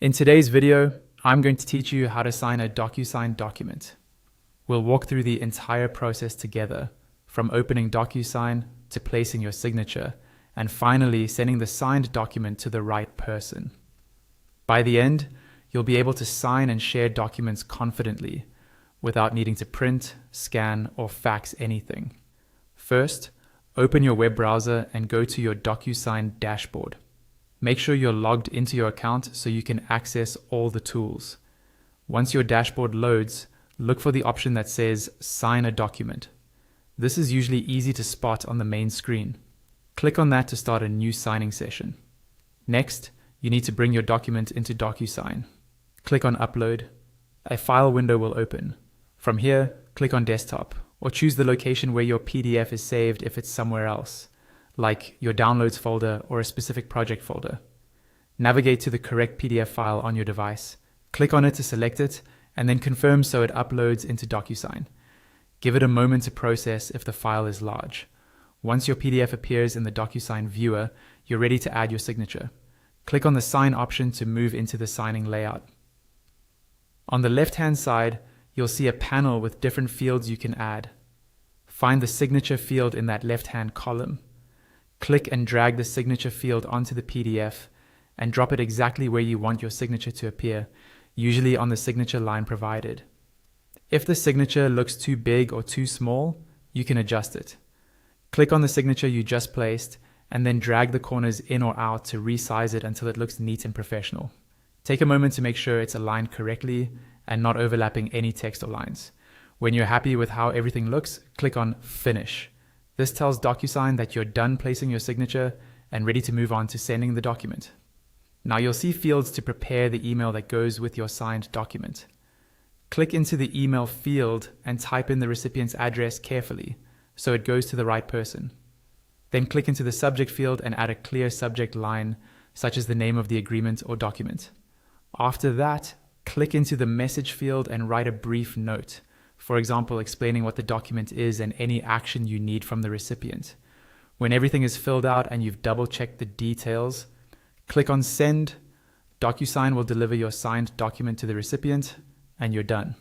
In today's video, I'm going to teach you how to sign a DocuSign document. We'll walk through the entire process together, from opening DocuSign to placing your signature, and finally sending the signed document to the right person. By the end, you'll be able to sign and share documents confidently, without needing to print, scan, or fax anything. First, open your web browser and go to your DocuSign dashboard. Make sure you're logged into your account so you can access all the tools. Once your dashboard loads, look for the option that says Sign a Document. This is usually easy to spot on the main screen. Click on that to start a new signing session. Next, you need to bring your document into DocuSign. Click on Upload. A file window will open. From here, click on Desktop, or choose the location where your PDF is saved if it's somewhere else, like your Downloads folder or a specific project folder. Navigate to the correct PDF file on your device. Click on it to select it, and then confirm so it uploads into DocuSign. Give it a moment to process if the file is large. Once your PDF appears in the DocuSign viewer, you're ready to add your signature. Click on the Sign option to move into the signing layout. On the left-hand side, you'll see a panel with different fields you can add. Find the signature field in that left-hand column. Click and drag the signature field onto the PDF and drop it exactly where you want your signature to appear, usually on the signature line provided. If the signature looks too big or too small, you can adjust it. Click on the signature you just placed and then drag the corners in or out to resize it until it looks neat and professional. Take a moment to make sure it's aligned correctly and not overlapping any text or lines. When you're happy with how everything looks, click on Finish. This tells DocuSign that you're done placing your signature and ready to move on to sending the document. Now you'll see fields to prepare the email that goes with your signed document. Click into the email field and type in the recipient's address carefully so it goes to the right person. Then click into the subject field and add a clear subject line, such as the name of the agreement or document. After that, click into the message field and write a brief note. For example, explaining what the document is and any action you need from the recipient. When everything is filled out and you've double-checked the details, click on Send. DocuSign will deliver your signed document to the recipient, and you're done.